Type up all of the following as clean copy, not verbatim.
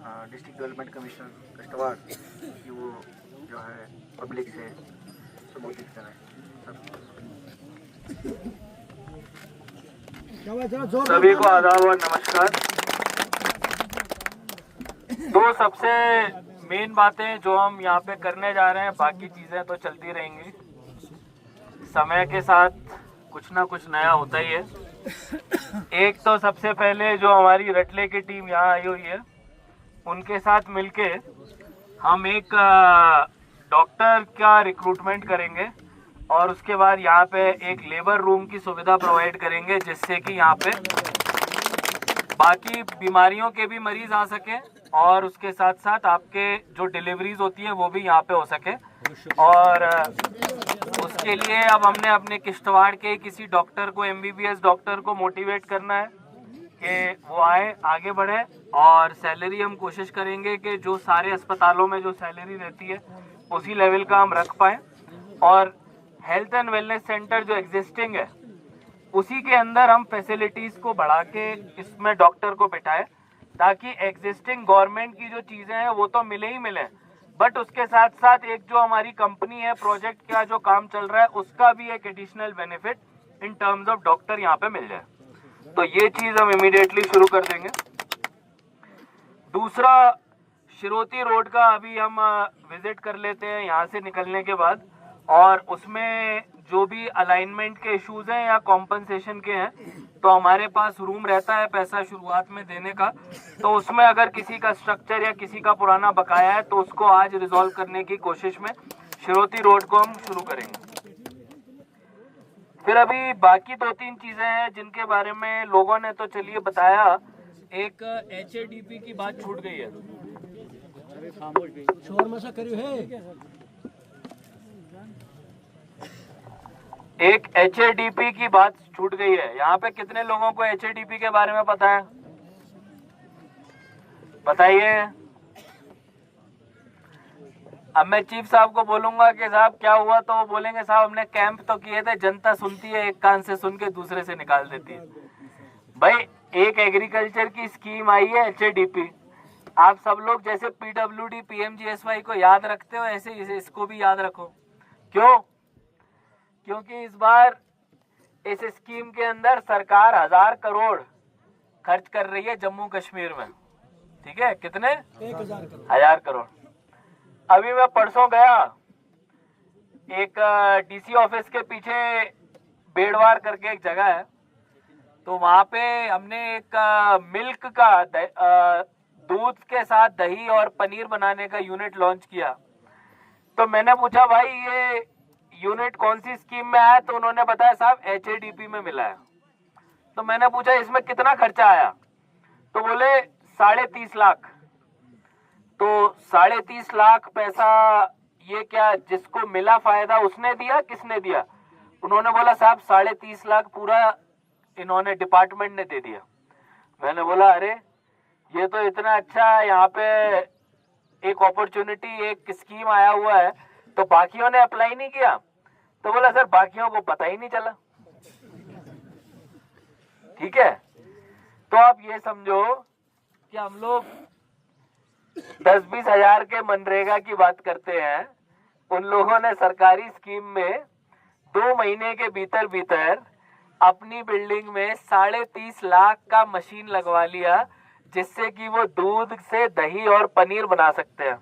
District development commission कष्टवाड़ कि वो जो है पब्लिक से संबोधित करें। सभी को आदाब और नमस्कार। दो सबसे मेन बातें जो हम यहाँ पे करने जा रहे हैं, बाकी चीजें तो चलती रहेंगी। समय के साथ कुछ ना कुछ नया होता ही है। एक तो सबसे पहले जो हमारी रटले की टीम यहाँ आई हुई है, उनके साथ मिलके हम एक डॉक्टर का रिक्रूटमेंट करेंगे और उसके बाद यहाँ पे एक लेबर रूम की सुविधा प्रोवाइड करेंगे, जिससे कि यहाँ पे बाकी बीमारियों के भी मरीज आ सके और उसके साथ साथ आपके जो डिलीवरीज होती है वो भी यहाँ पे हो सके। और उसके लिए अब हमने अपने किश्तवाड़ के किसी डॉक्टर को, MBBS डॉक्टर को मोटिवेट करना है कि वो आए, आगे बढ़े। और सैलरी हम कोशिश करेंगे कि जो सारे अस्पतालों में जो सैलरी रहती है उसी लेवल का हम रख पाएँ। और हेल्थ एंड वेलनेस सेंटर जो एग्जिस्टिंग है उसी के अंदर हम फैसिलिटीज को बढ़ा के इसमें डॉक्टर को बिठाए, ताकि एग्जिस्टिंग गवर्नमेंट की जो चीजें हैं वो तो मिले ही मिले, बट उसके साथ साथ एक जो हमारी कंपनी है, प्रोजेक्ट का जो काम चल रहा है, उसका भी एक additional benefit in terms of doctor यहाँ पे मिल जाए। तो ये चीज हम इमीडिएटली शुरू कर देंगे। दूसरा, शिरोती रोड का अभी हम विजिट कर लेते हैं यहाँ से निकलने के बाद, और उसमें जो भी अलाइनमेंट के इश्यूज हैं या कॉम्पनसेशन के हैं, तो हमारे पास रूम रहता है पैसा शुरुआत में देने का। तो उसमें अगर किसी का स्ट्रक्चर या किसी का पुराना बकाया है तो उसको आज रिजॉल्व करने की कोशिश में शिरोती रोड को हम शुरू करेंगे। फिर अभी बाकी 2-3 चीजें हैं जिनके बारे में लोगों ने तो चलिए बताया। एक HADP की बात छूट गई है। एक HADP की बात छूट गई है। यहाँ पे कितने लोगों को HADP के बारे में पता है? बताइए। अब मैं चीफ साहब को बोलूंगा कि साहब क्या हुआ, तो वो बोलेंगे साहब हमने कैंप तो किए थे, जनता सुनती है, एक कान से सुन के दूसरे से निकाल देती है। भाई एक एग्रीकल्चर की स्कीम आई है HADP। आप सब लोग जैसे PWD PMGSY को याद रखते हो, ऐसे इसको भी याद रखो। क्यों? क्योंकि इस बार इस स्कीम के अंदर सरकार 1000 करोड़ खर्च कर रही है जम्मू कश्मीर में। ठीक है, कितने? 1000 करोड़। अभी मैं परसों गया, एक DC ऑफिस के पीछे बेड़वार करके एक जगह है, तो वहां पे हमने एक मिल्क का दूध के साथ दही और पनीर बनाने का यूनिट लॉन्च किया। तो मैंने पूछा भाई ये यूनिट कौन सी स्कीम में आया, तो उन्होंने बताया साहब HADP में मिला है। तो मैंने पूछा इसमें कितना खर्चा आया, तो बोले 30.5 लाख। तो 30.5 लाख पैसा ये क्या जिसको मिला फायदा उसने दिया, किसने दिया? उन्होंने बोला साहब 30.5 लाख पूरा इन्होंने डिपार्टमेंट ने दे दिया। मैंने बोला अरे ये तो इतना अच्छा है, यहाँ पे एक अपॉर्चुनिटी, एक स्कीम आया हुआ है, तो बाकियों ने अप्लाई नहीं किया? तो बोला सर बाकियों को पता ही नहीं चला। ठीक है, तो आप ये समझो कि हम लोग 10-20 हजार के मनरेगा की बात करते हैं, उन लोगों ने सरकारी स्कीम में 2 महीने के भीतर भीतर अपनी बिल्डिंग में 30.5 लाख का मशीन लगवा लिया, जिससे कि वो दूध से दही और पनीर बना सकते हैं।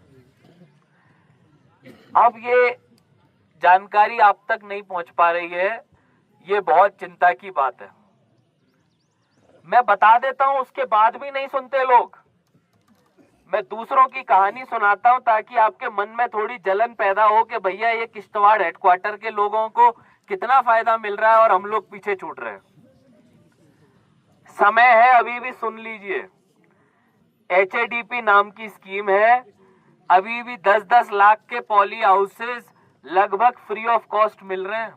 अब ये जानकारी आप तक नहीं पहुंच पा रही है, ये बहुत चिंता की बात है। मैं बता देता हूं, उसके बाद भी नहीं सुनते लोग। मैं दूसरों की कहानी सुनाता हूं ताकि आपके मन में थोड़ी जलन पैदा हो कि भैया ये किश्तवाड़ हेडक्वार्टर के लोगों को कितना फायदा मिल रहा है और हम लोग पीछे छूट रहे हैं। समय है, अभी भी सुन लीजिए। HADP नाम की स्कीम है, अभी भी 10-10 लाख के पॉली हाउसेस लगभग फ्री ऑफ कॉस्ट मिल रहे हैं।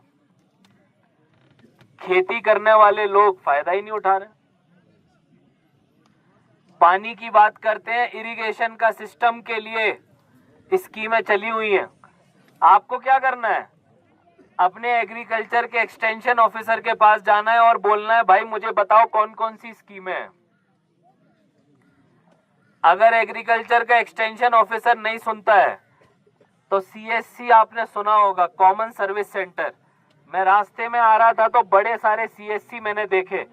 खेती करने वाले लोग फायदा ही नहीं उठा रहे। पानी की बात करते हैं, इरिगेशन का सिस्टम के लिए स्कीमें चली हुई हैं। आपको क्या करना है? अपने एग्रीकल्चर के एक्सटेंशन ऑफिसर के पास जाना है और बोलना है भाई मुझे बताओ कौन कौन सी स्कीमें हैं। अगर एग्रीकल्चर का एक्सटेंशन ऑफिसर नहीं सुनता है तो CSC आपने सुना होगा, कॉमन सर्विस सेंटर। मैं रास्ते में आ रहा था तो बड़े सारे CSC मैंने देखे,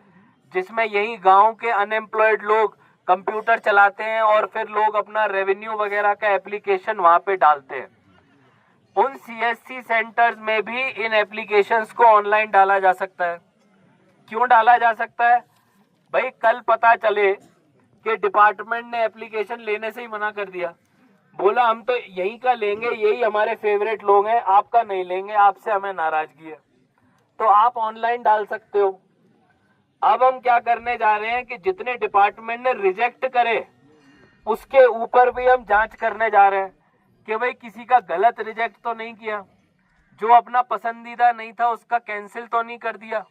जिसमें यही गांव के अनएम्प्लॉयड लोग कंप्यूटर चलाते हैं और फिर लोग अपना रेवेन्यू वगैरह का एप्लीकेशन वहां पे डालते हैं। उन CSC सेंटर्स में भी इन एप्लीकेशंस को ऑनलाइन डाला जा सकता है। क्यों डाला जा सकता है भाई? कल पता चले कि डिपार्टमेंट ने एप्लीकेशन लेने से ही मना कर दिया, बोला हम तो यही का लेंगे, यही हमारे फेवरेट लोग हैं, आपका नहीं लेंगे, आपसे हमें नाराजगी है, तो आप ऑनलाइन डाल सकते हो। अब हम क्या करने जा रहे हैं कि जितने डिपार्टमेंट ने रिजेक्ट करे उसके ऊपर भी हम जांच करने जा रहे हैं कि भाई किसी का गलत रिजेक्ट तो नहीं किया, जो अपना पसंदीदा नहीं था उसका कैंसिल तो नहीं कर दिया।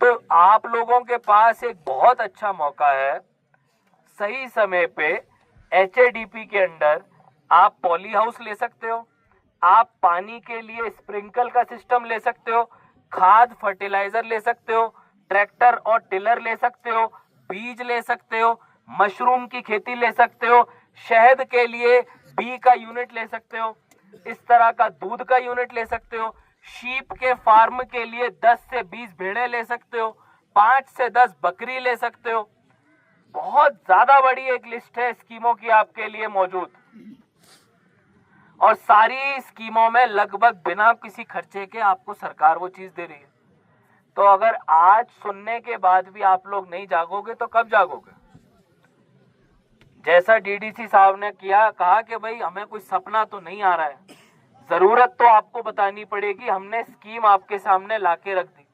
तो आप लोगों के पास एक बहुत अच्छा मौका है, सही समय पे HADP के अंडर आप पॉली हाउस ले सकते हो, आप पानी के लिए स्प्रिंकल का सिस्टम ले सकते हो, खाद फर्टिलाइजर ले सकते हो, ट्रैक्टर और टिलर ले सकते हो, बीज ले सकते हो, मशरूम की खेती ले सकते हो, शहद के लिए बी का यूनिट ले सकते हो, इस तरह का दूध का यूनिट ले सकते हो, शीप के फार्म के लिए 10 से 20 भेड़े ले सकते हो, 5 से 10 बकरी ले सकते हो। बहुत ज्यादा बड़ी एक लिस्ट है स्कीमों की आपके लिए मौजूद, और सारी स्कीमों में लगभग बिना किसी खर्चे के आपको सरकार वो चीज दे रही है। तो अगर आज सुनने के बाद भी आप लोग नहीं जागोगे तो कब जागोगे? जैसा DDC साहब ने कहा कि भाई हमें कोई सपना तो नहीं आ रहा है, जरूरत तो आपको बतानी पड़ेगी, हमने स्कीम आपके सामने लाके रख दी,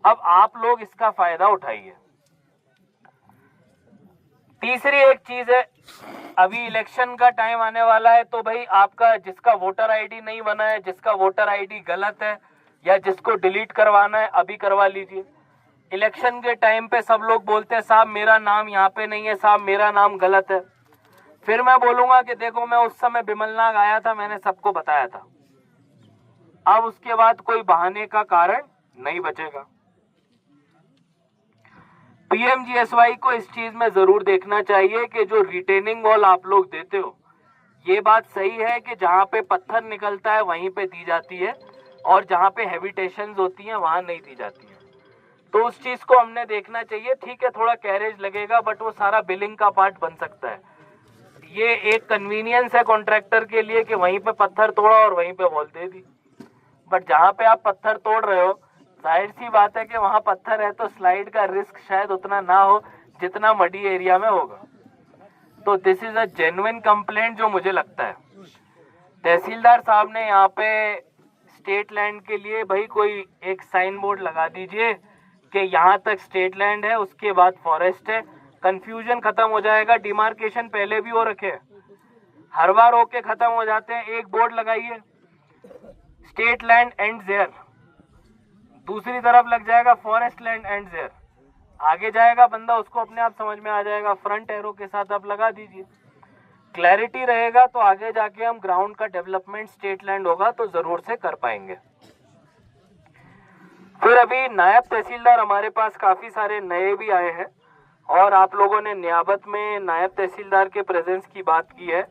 अब आप लोग इसका फायदा उठाइए। तीसरी एक चीज है, अभी इलेक्शन का टाइम आने वाला है, तो भाई आपका जिसका वोटर ID नहीं बना है, जिसका वोटर ID गलत है या जिसको डिलीट करवाना है अभी करवा लीजिए। इलेक्शन के टाइम पे सब लोग बोलते हैं साहब मेरा नाम यहाँ पे नहीं है, साहब मेरा नाम गलत है। फिर मैं बोलूंगा कि देखो मैं उस समय बिमलनाग आया था, मैंने सबको बताया था। अब उसके बाद कोई बहाने का कारण नहीं बचेगा। PMGSY को इस चीज में जरूर देखना चाहिए कि जो रिटेनिंग वॉल आप लोग देते हो, ये बात सही है कि जहाँ पे पत्थर निकलता है वहीं पे दी जाती है और जहाँ पे हैबिटेशंस होती हैं वहां नहीं दी जाती है, तो उस चीज को हमने देखना चाहिए। ठीक है थोड़ा कैरेज लगेगा बट वो सारा बिलिंग का पार्ट बन सकता है। ये एक कन्वीनियंस है कॉन्ट्रैक्टर के लिए कि वहीं पे पत्थर तोड़ा और वहीं पे वॉल दे दी, बट जहाँ पे आप पत्थर तोड़ रहे हो जाहिर सी बात है कि वहां पत्थर है तो स्लाइड का रिस्क शायद उतना ना हो जितना मडी एरिया में होगा। तो this is a genuine complaint जो मुझे लगता है। तहसीलदार साहब ने यहाँ पे स्टेट लैंड के लिए भाई कोई एक साइन बोर्ड लगा दीजिए कि यहाँ तक स्टेट लैंड है, उसके बाद फॉरेस्ट है, कंफ्यूजन खत्म हो जाएगा। डिमार्केशन पहले भी हो रखे, हर बार होके खत्म हो जाते हैं। एक बोर्ड लगाइए, स्टेट लैंड एंड देयर, दूसरी तरफ लग जाएगा फॉरेस्ट लैंड एंड देयर, आगे जाएगा बंदा उसको अपने आप समझ में आ जाएगा, फ्रंट एरो के साथ आप लगा दीजिए, क्लैरिटी रहेगा तो आगे जाके हम ग्राउंड का डेवलपमेंट स्टेट लैंड होगा तो जरूर से कर पाएंगे। फिर अभी नायब तहसीलदार हमारे पास काफी सारे नए भी आए हैं और आप लोगों ने नियाबत में नायब तहसीलदार के प्रेजेंस की बात की है,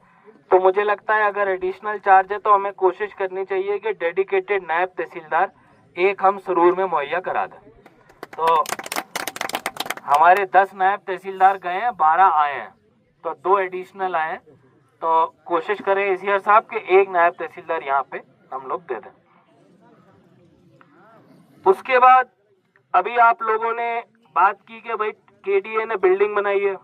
तो मुझे लगता है अगर एडिशनल चार्ज है तो हमें कोशिश करनी चाहिए कि डेडिकेटेड नायब तहसीलदार एक हम सुरूर में मुहैया करा दें। तो हमारे 10 नायब तहसीलदार गए हैं, 12 आए हैं, तो 2 एडिशनल आए हैं, तो कोशिश करें एसीआर साहब के एक नायब तहसीलदार यहाँ पे हम लोग दे दें। उसके बाद अभी आप लोगों ने बात की कि भाई KDA ने बिल्डिंग बनाई है,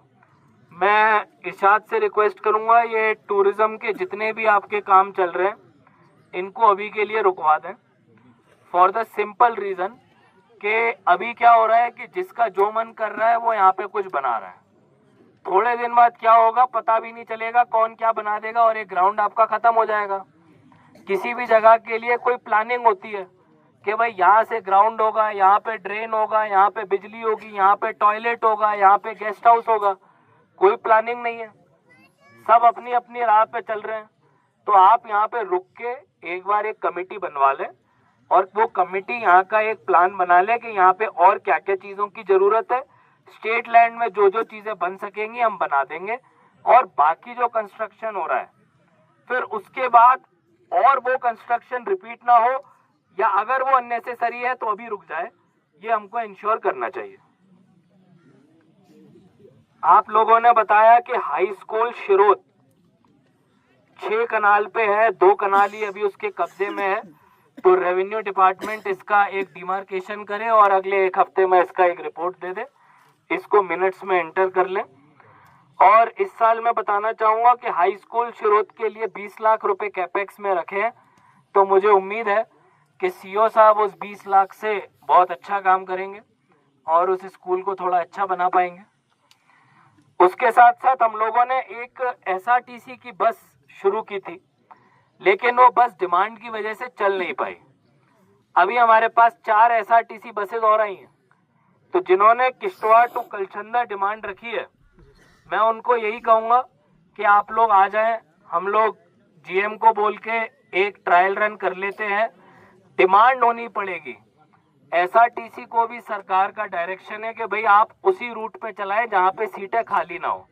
मैं इरशाद से रिक्वेस्ट करूंगा ये टूरिज्म के जितने भी आपके काम चल रहे हैं इनको अभी के लिए रुकवा दें, फॉर द सिंपल रीजन कि अभी क्या हो रहा है कि जिसका जो मन कर रहा है वो यहाँ पे कुछ बना रहा है, थोड़े दिन बाद क्या होगा पता भी नहीं चलेगा कौन क्या बना देगा और एक ग्राउंड आपका खत्म हो जाएगा। किसी भी जगह के लिए कोई प्लानिंग होती है कि भाई यहाँ से ग्राउंड होगा, यहाँ पे ड्रेन होगा, यहाँ पे बिजली होगी, यहाँ पे टॉयलेट होगा, यहाँ पे गेस्ट हाउस होगा, कोई प्लानिंग नहीं है, सब अपनी अपनी राह पे चल रहे हैं। तो आप यहाँ पे रुक के एक बार एक कमेटी बनवा लें और वो कमेटी यहाँ का एक प्लान बना ले कि यहाँ पे और क्या क्या चीजों की जरूरत है, स्टेट लैंड में जो जो चीजें बन सकेंगी हम बना देंगे, और बाकी जो कंस्ट्रक्शन हो रहा है फिर उसके बाद और वो कंस्ट्रक्शन रिपीट ना हो, या अगर वो अननेसेसरी है तो अभी रुक जाए, ये हमको इंश्योर करना चाहिए। आप लोगों ने बताया कि हाई स्कूल शिरोड 6 कनाल पे है, 2 कनाल ही अभी उसके कब्जे में है, तो रेवेन्यू डिपार्टमेंट इसका एक डिमार्केशन करे और अगले 1 हफ्ते में इसका एक रिपोर्ट दे दे, इसको मिनट्स में एंटर कर लें। और इस साल मैं बताना चाहूंगा कि हाई स्कूल शिरोड के लिए 20 लाख रुपए कैपेक्स में रखे हैं, तो मुझे उम्मीद है कि सीओ साहब उस 20 लाख से बहुत अच्छा काम करेंगे और उस स्कूल को थोड़ा अच्छा बना पाएंगे। उसके साथ साथ हम लोगों ने एक एसआरटीसी की बस शुरू की थी, लेकिन वो बस डिमांड की वजह से चल नहीं पाई। अभी हमारे पास 4 एसआरटीसी बसेज और आई हैं, तो जिन्होंने किश्तवाड़ टू कलचंदा डिमांड रखी है, मैं उनको यही कहूंगा कि आप लोग आ जाएं, हम लोग जीएम को बोल के एक ट्रायल रन कर लेते हैं। डिमांड होनी पड़ेगी। एसआरटीसी को भी सरकार का डायरेक्शन है कि भाई आप उसी रूट पे चलाएं जहां पे सीटें खाली ना हो।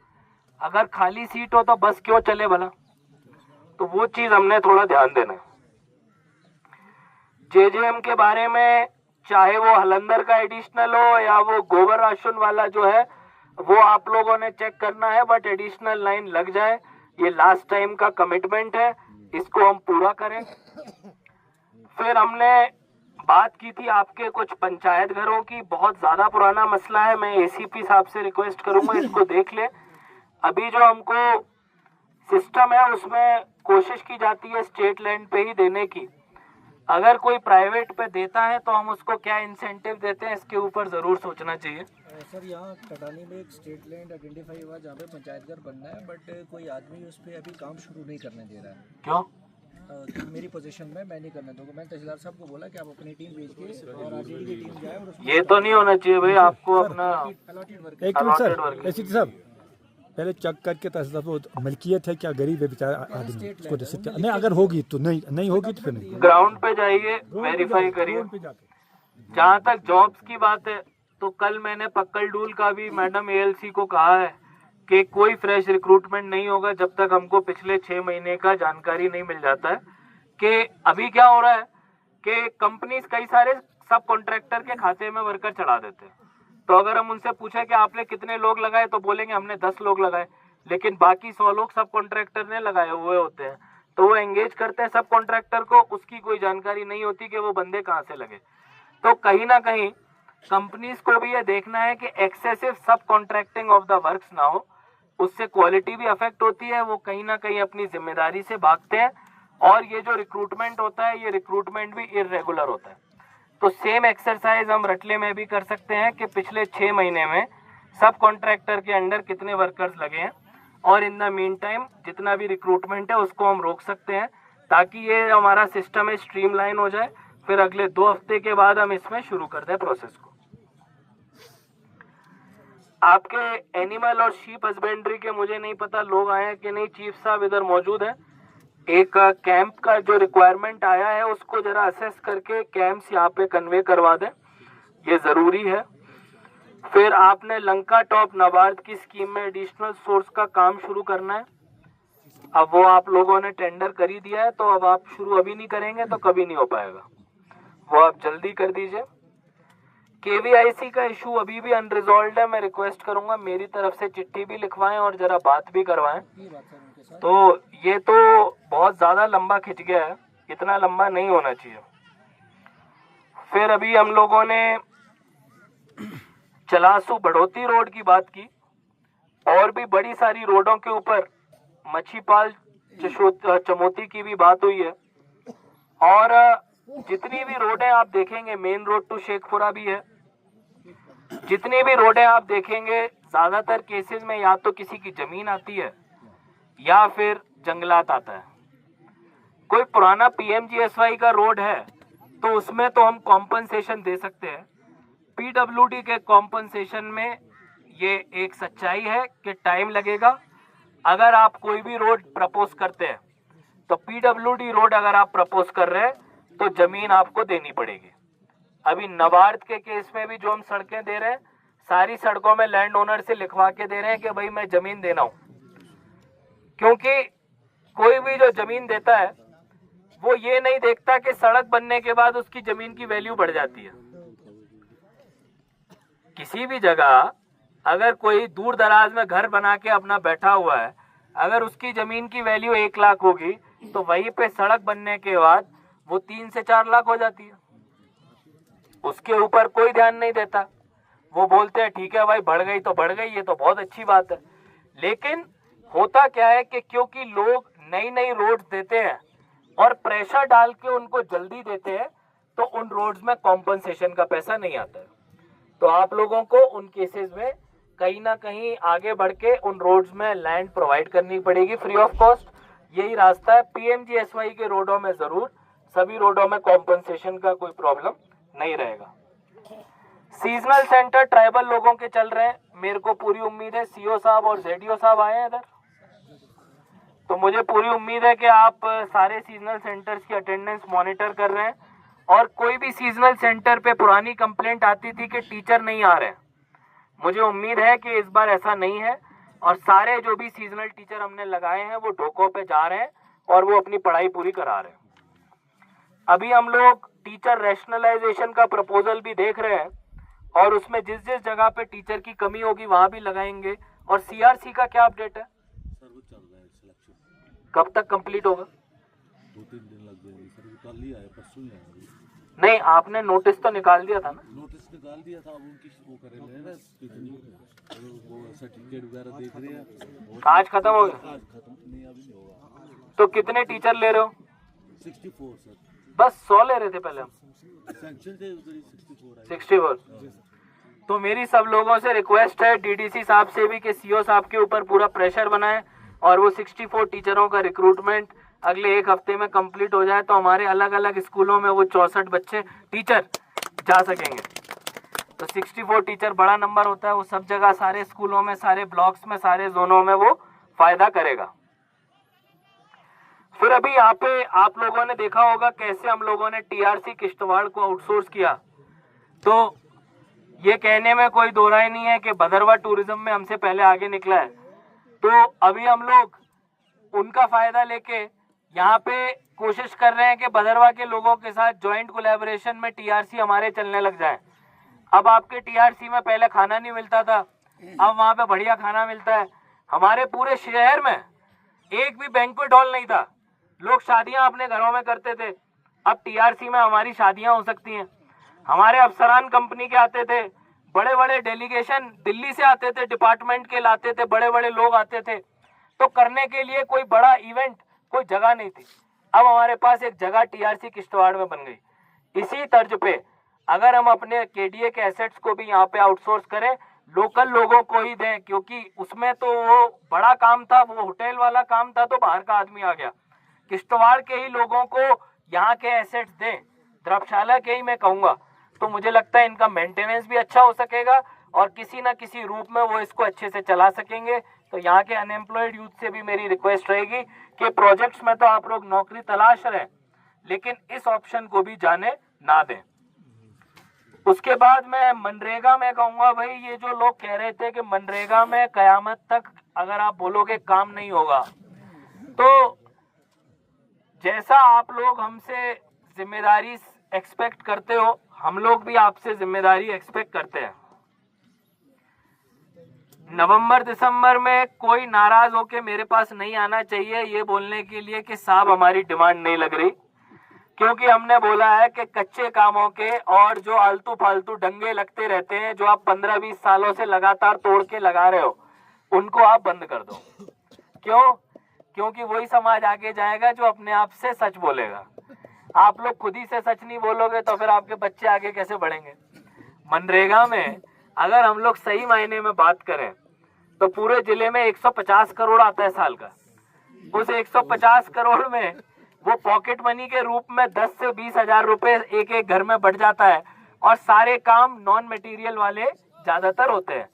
अगर खाली सीट हो तो बस क्यों चले भला, तो वो चीज हमने थोड़ा ध्यान देना है। जेजेएम के बारे में, चाहे वो हलंदर का एडिशनल हो या वो गोबर राशन वाला जो है, वो आप लोगों ने चेक करना है, बट एडिशनल लाइन लग जाए, ये लास्ट टाइम का कमिटमेंट है, इसको हम पूरा करें। फिर हमने बात की थी आपके कुछ पंचायत घरों की, बहुत ज्यादा पुराना मसला है, मैं एसीपी साहब से रिक्वेस्ट करूंगा इसको देख ले। अभी जो हमको सिस्टम है उसमें कोशिश की जाती है स्टेट लैंड पे ही देने की, अगर कोई प्राइवेट पे देता है तो हम उसको क्या इंसेंटिव देते हैं, इसके ऊपर जरूर सोचना चाहिए। सर, यहाँ कटानी में एक स्टेट लैंड आइडेंटिफाई हुआ जहाँ पे पंचायत घर बनना है, बट कोई आदमी उस पर अभी काम शुरू नहीं करने दे रहा है। क्यों? तो मेरी पोजीशन में मैं नहीं करने दूंगा। मैंने तहसीलदार साहब को बोला कि आप अपनी टीम भेज के और आरजेडी की टीम जाए, और उसमें ये तो नहीं होना चाहिए भाई, आपको अपना अलॉटेड वर्क। एक मिनट सर, एसीपी साहब पहले चेक करके तहसीलदार को मलकियत है क्या, गरीब है बेचारा आदमी, उसको दे सकते हैं। नहीं, अगर होगी तो नहीं होगी तो फिर नहीं। ग्राउंड पे जाइए, वेरीफाई करिए। जहाँ तक जॉब्स की बात है, तो कल मैंने पक्कल डूल का भी मैडम एएलसी को कहा है कि कोई फ्रेश रिक्रूटमेंट नहीं होगा जब तक हमको पिछले 6 महीने का जानकारी नहीं मिल जाता है। कि अभी क्या हो रहा है कि कंपनीज कई सारे सब कॉन्ट्रैक्टर के खाते में वर्कर चढ़ा देते हैं, तो अगर हम उनसे पूछे कि आपने कितने लोग लगाए तो बोलेंगे हमने 10 लोग लगाए, लेकिन बाकी 100 लोग सब कॉन्ट्रैक्टर ने लगाए हुए होते हैं, तो वो एंगेज करते हैं सब कॉन्ट्रैक्टर को, उसकी कोई जानकारी नहीं होती कि वो बंदे कहाँ से लगे। तो कहीं ना कहीं कंपनीज को भी ये देखना है कि एक्सेसिव सब कॉन्ट्रैक्टिंग ऑफ द वर्क्स ना हो, उससे क्वालिटी भी अफेक्ट होती है, वो कहीं ना कहीं अपनी जिम्मेदारी से भागते हैं, और ये जो रिक्रूटमेंट होता है, ये रिक्रूटमेंट भी इर्रेगुलर होता है। तो सेम एक्सरसाइज हम रटले में भी कर सकते हैं कि पिछले 6 महीने में सब कॉन्ट्रैक्टर के अंडर कितने वर्कर्स लगे हैं, और इन द मीन टाइम जितना भी रिक्रूटमेंट है उसको हम रोक सकते हैं, ताकि ये हमारा सिस्टम है स्ट्रीमलाइन हो जाए। फिर अगले 2 हफ्ते के बाद हम इसमें शुरू कर दें प्रोसेस को। आपके एनिमल और शीप हस्बेंड्री के मुझे नहीं पता लोग आए हैं कि नहीं, चीफ साहब इधर मौजूद हैं। एक कैंप का जो रिक्वायरमेंट आया है उसको जरा असेस करके कैंप्स यहाँ पे कन्वे करवा दें, ये जरूरी है। फिर आपने लंका टॉप नाबार्ड की स्कीम में एडिशनल सोर्स का काम शुरू करना है, अब वो आप लोगों ने टेंडर कर ही दिया है, तो अब आप शुरू अभी नहीं करेंगे तो कभी नहीं हो पाएगा, वो आप जल्दी कर दीजिए। केवीआईसी का इशू अभी भी अनरिजॉल्व है, मैं रिक्वेस्ट करूंगा मेरी तरफ से चिट्ठी भी लिखवाएं और जरा बात भी करवाएं। तो ये तो बहुत ज्यादा लंबा खिंच गया है, इतना लंबा नहीं होना चाहिए। फिर अभी हम लोगों ने चलासू बढ़ोती रोड की बात की, और भी बड़ी सारी रोडों के ऊपर मछीपाल चमोती की भी बात हुई है, और जितनी भी रोडें आप देखेंगे, मेन रोड टू शेखपुरा भी है, जितनी भी रोडें आप देखेंगे ज्यादातर केसेस में या तो किसी की जमीन आती है या फिर जंगलात आता है। कोई पुराना पीएमजीएसवाई का रोड है तो उसमें तो हम कॉम्पनसेशन दे सकते हैं, पीडब्ल्यूडी के कॉम्पनसेशन में ये एक सच्चाई है कि टाइम लगेगा। अगर आप कोई भी रोड प्रपोज करते हैं तो पीडब्ल्यूडी रोड अगर आप प्रपोज कर रहे हैं तो जमीन आपको देनी पड़ेगी। अभी नबार्ड के केस में भी जो हम सड़कें दे रहे हैं, सारी सड़कों में लैंड ओनर से लिखवा के दे रहे हैं कि भाई मैं जमीन देना हूं, क्योंकि कोई भी जो जमीन देता है वो ये नहीं देखता कि सड़क बनने के बाद उसकी जमीन की वैल्यू बढ़ जाती है। किसी भी जगह अगर कोई दूर दराज में घर बना के अपना बैठा हुआ है, अगर उसकी जमीन की वैल्यू 1 लाख होगी तो वहीं पे सड़क बनने के बाद वो 3 से 4 लाख हो जाती है। उसके ऊपर कोई ध्यान नहीं देता, वो बोलते हैं ठीक है भाई बढ़ गई तो बढ़ गई, ये तो बहुत अच्छी बात है। लेकिन होता क्या है कि क्योंकि लोग नई नई रोड्स देते हैं और प्रेशर डाल के उनको जल्दी देते हैं, तो उन रोड्स में कॉम्पनसेशन का पैसा नहीं आता है। तो आप लोगों को उन केसेस में कहीं ना कहीं आगे बढ़ के उन रोड्स में लैंड प्रोवाइड करनी पड़ेगी फ्री ऑफ कॉस्ट। यही रास्ता है। PMGSY के रोडों में जरूर, सभी रोडों में कॉम्पनसेशन का कोई प्रॉब्लम नहीं रहेगा। सीजनल सेंटर ट्राइबल लोगों के चल रहे हैं, मेरे को पूरी उम्मीद है CO साहब और ZDO साहब आए हैं इधर, तो मुझे पूरी उम्मीद है कि आप सारे सीजनल सेंटर्स की अटेंडेंस मॉनिटर कर रहे हैं। और कोई भी सीजनल सेंटर पे पुरानी कंप्लेंट आती थी कि टीचर नहीं आ रहे, मुझे उम्मीद है कि इस बार ऐसा नहीं है और सारे जो भी सीजनल टीचर हमने लगाए हैं वो ढोकों पे जा रहे हैं और वो अपनी पढ़ाई पूरी करा रहे हैं। अभी हम लोग टीचर रैशनलाइजेशन का प्रपोजल भी देख रहे हैं और उसमें जिस जिस जगह पे टीचर की कमी होगी वहां भी लगाएंगे। और CRC का क्या अपडेट है? सर वो चल रहा है सिलेक्शन। कब तक कंप्लीट होगा? 2-3 दिन लग जाएंगे सर, कल ही आया परसों ही आया। नहीं, आपने नोटिस तो निकाल दिया था ना? नोटिस निकाल दिया था, अब उनकी वो करेंगे ना कितनी वो सर्टिफिकेट वगैरह देख रहे हैं। आज खत्म हो गया? आज खत्म नहीं, अभी नहीं होगा। तो कितने टीचर ले रहे हो? 64 सर। बस 100 ले रहे थे पहले हम। सैंक्शन थे उधर ही 64 64। तो मेरी सब लोगों से रिक्वेस्ट है, DDC साहब से भी, कि CO साहब के ऊपर पूरा प्रेशर बनाएं और वो 64 टीचरों का रिक्रूटमेंट अगले 1 हफ्ते में कंप्लीट हो जाए, तो हमारे अलग अलग स्कूलों में वो 64 बच्चे टीचर जा सकेंगे। तो 64 टीचर बड़ा नंबर होता है, वो सब जगह सारे स्कूलों में, सारे ब्लॉक्स में, सारे जोनों में वो फायदा करेगा। फिर अभी यहाँ पे आप लोगों ने देखा होगा कैसे हम लोगों ने TRC किश्तवाड़ को आउटसोर्स किया। तो ये कहने में कोई दो राय नहीं है कि भदरवा टूरिज्म में हमसे पहले आगे निकला है। तो अभी हम लोग उनका फायदा लेके यहाँ पे कोशिश कर रहे हैं कि भदरवा के लोगों के साथ ज्वाइंट कोलैबोरेशन में TRC हमारे चलने लग जाए। अब आपके TRC में पहले खाना नहीं मिलता था, अब वहाँ पे बढ़िया खाना मिलता है। हमारे पूरे शहर में एक भी बैंक्वेट हॉल नहीं था, लोग शादियां अपने घरों में करते थे, अब TRC में हमारी शादियां हो सकती हैं। हमारे अफसरान कंपनी के आते थे, बड़े बड़े डेलीगेशन दिल्ली से आते थे, डिपार्टमेंट के लाते थे, बड़े बड़े लोग आते थे, तो करने के लिए कोई बड़ा इवेंट कोई जगह नहीं थी। अब हमारे पास एक जगह TRC किश्तवाड़ में बन गई। इसी तर्ज पे अगर हम अपने KDA के एसेट्स को भी यहाँ पे आउटसोर्स करें, लोकल लोगों को ही दें, क्योंकि उसमें तो वो बड़ा काम था, वो होटल वाला काम था, तो बाहर का आदमी आ गया। किश्तवाड़ के ही लोगों को यहाँ के एसेट्स दें, द्रबशाला के ही मैं कहूँगा, तो मुझे लगता है इनका मेंटेनेंस भी अच्छा हो सकेगा और किसी न किसी रूप में वो इसको अच्छे से चला सकेंगे। तो यहाँ के अनएम्प्लॉयड यूथ से भी मेरी रिक्वेस्ट रहेगी कि प्रोजेक्ट्स में तो आप लोग नौकरी तलाश रहे, लेकिन इस ऑप्शन को भी जाने ना दें। उसके बाद मैं मनरेगा में कहूँगा, भाई ये जो लोग कह रहे थे कि मनरेगा में कयामत तक अगर आप बोलोगे काम नहीं होगा, तो जैसा आप लोग हमसे जिम्मेदारी एक्सपेक्ट करते हो, हम लोग भी आपसे जिम्मेदारी एक्सपेक्ट करते हैं। नवंबर दिसंबर में कोई नाराज होके मेरे पास नहीं आना चाहिए ये बोलने के लिए कि साहब हमारी डिमांड नहीं लग रही, क्योंकि हमने बोला है कि कच्चे कामों के और जो आलतू फालतू डंगे लगते रहते हैं, जो आप 15-20 सालों से लगातार तोड़ के लगा रहे हो, उनको आप बंद कर दो। क्यों? क्योंकि वही समाज आगे जाएगा जो अपने आप से सच बोलेगा। आप लोग खुद ही से सच नहीं बोलोगे तो फिर आपके बच्चे आगे कैसे बढ़ेंगे? मनरेगा में अगर हम लोग सही मायने में बात करें तो पूरे जिले में 150 करोड़ आता है साल का। उस 150 करोड़ में वो पॉकेट मनी के रूप में 10 से 20 हजार रुपए एक एक घर में बढ़ जाता है, और सारे काम नॉन मटेरियल वाले ज्यादातर होते हैं,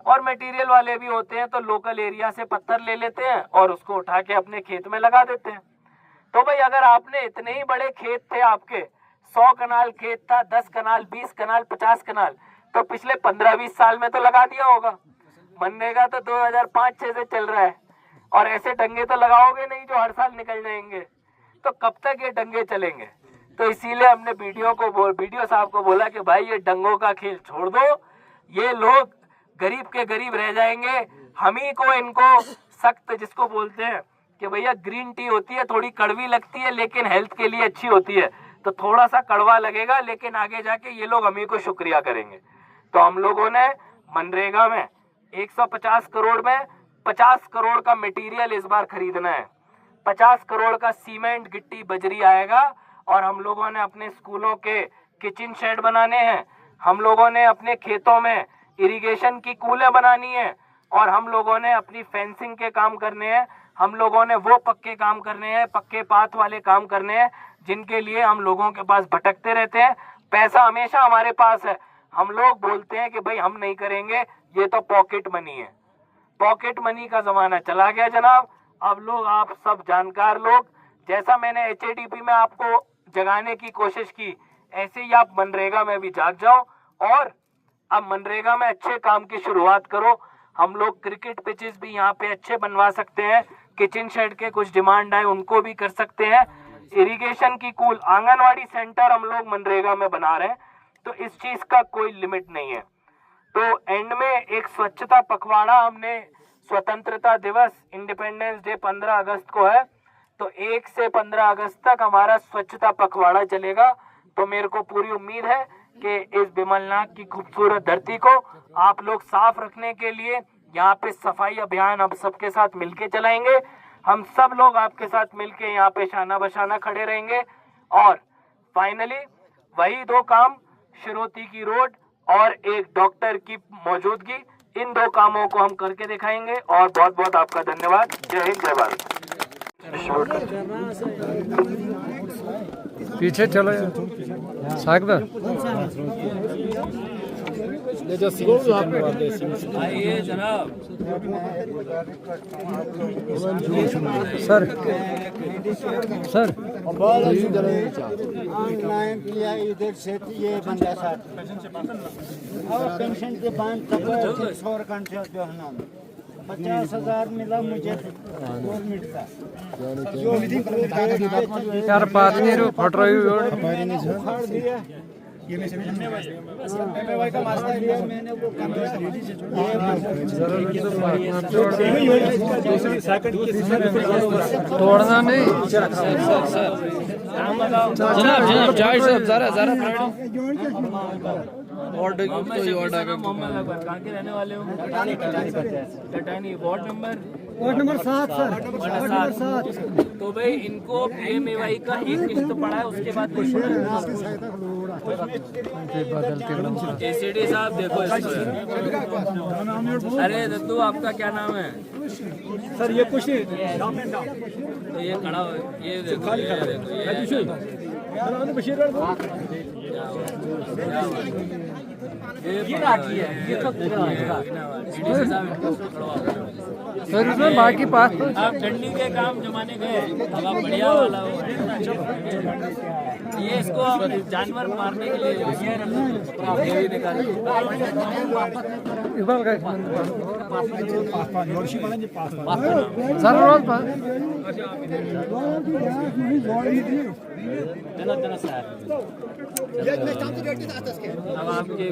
और मटेरियल वाले भी होते हैं तो लोकल एरिया से पत्थर ले लेते हैं और उसको उठा के अपने खेत में लगा देते हैं। तो भाई अगर आपने इतने ही बड़े खेत थे, आपके 100 कनाल खेत था, 10 कनाल, 20 कनाल, 50 कनाल, तो पिछले 15-20 साल में तो लगा दिया होगा। मनरेगा तो 2005-6 से चल रहा है, और ऐसे डंगे तो लगाओगे नहीं जो हर साल निकल जाएंगे। तो कब तक ये डंगे चलेंगे? तो इसीलिए हमने वीडियो साहब को बोला कि भाई ये डंगों का खेल छोड़ दो, ये लोग गरीब के गरीब रह जाएंगे। हम ही को इनको सख्त, जिसको बोलते हैं कि भैया ग्रीन टी होती है, थोड़ी कड़वी लगती है लेकिन हेल्थ के लिए अच्छी होती है, तो थोड़ा सा कड़वा लगेगा लेकिन आगे जाके ये लोग हम ही को शुक्रिया करेंगे। तो हम लोगों ने मनरेगा में 150 करोड़ में 50 करोड़ का मटेरियल इस बार खरीदना है। 50 करोड़ का सीमेंट, गिट्टी, बजरी आएगा, और हम लोगों ने अपने स्कूलों के किचन शेड बनाने हैं, हम लोगों ने अपने खेतों में इरिगेशन की कूलें बनानी है, और हम लोगों ने अपनी फेंसिंग के काम करने हैं, हम लोगों ने वो पक्के काम करने हैं, पक्के पाथ वाले काम करने हैं जिनके लिए हम लोगों के पास भटकते रहते हैं। पैसा हमेशा हमारे पास है, हम लोग बोलते हैं कि भाई हम नहीं करेंगे, ये तो पॉकेट मनी है। पॉकेट मनी का जमाना चला गया जनाब। अब लोग, आप सब जानकार लोग, जैसा मैंने HADP में आपको जगाने की कोशिश की, ऐसे ही आप मनरेगा में भी जाग जाओ, और अब मनरेगा में अच्छे काम की शुरुआत करो। हम लोग क्रिकेट पिचेस भी यहाँ पे अच्छे बनवा सकते हैं, किचन शेड के कुछ डिमांड है उनको भी कर सकते हैं, इरिगेशन की कूल, आंगनवाड़ी सेंटर हम लोग मनरेगा में बना रहे हैं। तो इस चीज का कोई लिमिट नहीं है। तो एंड में एक स्वच्छता पखवाड़ा हमने, स्वतंत्रता दिवस, इंडिपेंडेंस डे 15 अगस्त को है, तो 1 से 15 अगस्त तक हमारा स्वच्छता पखवाड़ा चलेगा। तो मेरे को पूरी उम्मीद है कि इस बिमलनाथ की खूबसूरत धरती को आप लोग साफ रखने के लिए यहाँ पे सफाई अभियान हम सबके साथ मिलके चलाएंगे। हम सब लोग आपके साथ मिलके यहाँ पे शाना बशाना खड़े रहेंगे। और फाइनली वही 2 काम, शिरोती की रोड और एक डॉक्टर की मौजूदगी, इन 2 कामों को हम करके दिखाएंगे। और बहुत बहुत आपका धन्यवाद। जय हिंद, जय भारत। पीछे चलो सागदा आइए जनाब। सर ऑनलाइन किया इधर से ये बंदा साथ और पेंशन के बाद तक 100 घंटे जो है ना 50,000 मिला मुझे गवर्नमेंट का। यार बात नहीं रो फट रही दिया ये में से एमएवाई का मास्टर लिया मैंने, वो तोड़ना नहीं। जनाब जाहिर साहब जरा मोहम्मद अकबर, कहाँ के रहने वाले हो? Katni. Ward number 7 sir. Ward number 7। तो भाई इनको PMAY का एक किस्त पड़ा है, उसके बाद नहीं पड़ा। ACD साहब देखो इसको। अरे दद्दू, आपका क्या नाम है? सर ये कुछ तो ये खड़ा हो, ये देखो, सर इसमें बाकी पास आप डंडी के काम जमाने गए, अब आप बढ़िया वाला हो। ये इसको जानवर मारने के लिए ये निकाल। सर रोज अब आपके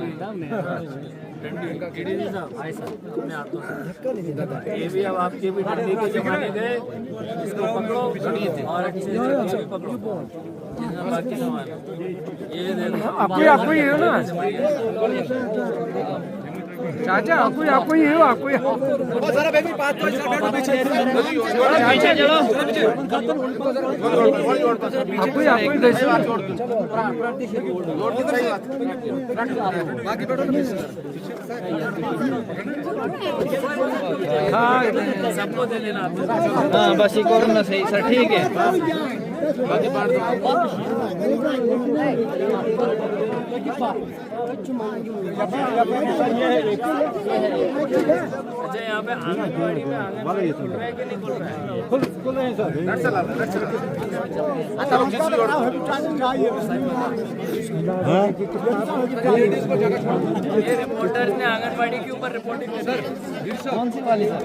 डंडी साहब, भाई साहब अपने हाथों से ये भी, अब आपके भी डंडी के जमाने गए, इसको पकड़ो और अच्छे से भी पकड़ो। बाकी सामान ये देखो, आपको ही है ना चाचा, आपको ही है, आपको ही सारा बेबी बात तो पीछे चलो, आपको ही बाकी बैठो। सबको दे देना। हाँ बस एक और ना सही सर, ठीक है। बाकी बांट दो। अच्छा यहाँ पे आंगनबाड़ी में आंगनबाड़ी खुल रहा है कि नहीं खुल रहा है? खुल रहे हैं ये रिपोर्टर ने आंगनबाड़ी के ऊपर रिपोर्टिंग की सर। कौन सी वाली सर?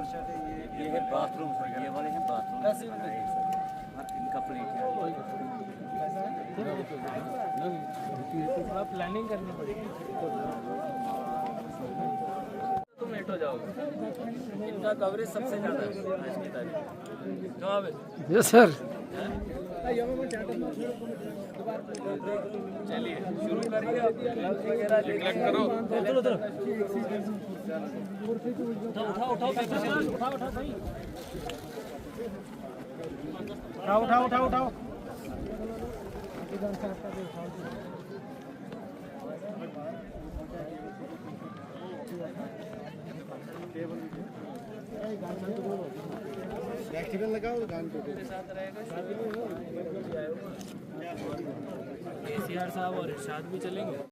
सर ये है बाथरूम, ये वाले हैं बाथरूम। इनका प्लेट थोड़ा प्लानिंग करनी पड़ेगी। तुम लेट हो जाओगे। इनका कवरेज सबसे ज़्यादा है आज की तारीख। जवाब है यस सर। चलिए शुरू करिए। वगैरह करो। उठाओ। केसीआर साहब और इरशाद भी चलेंगे।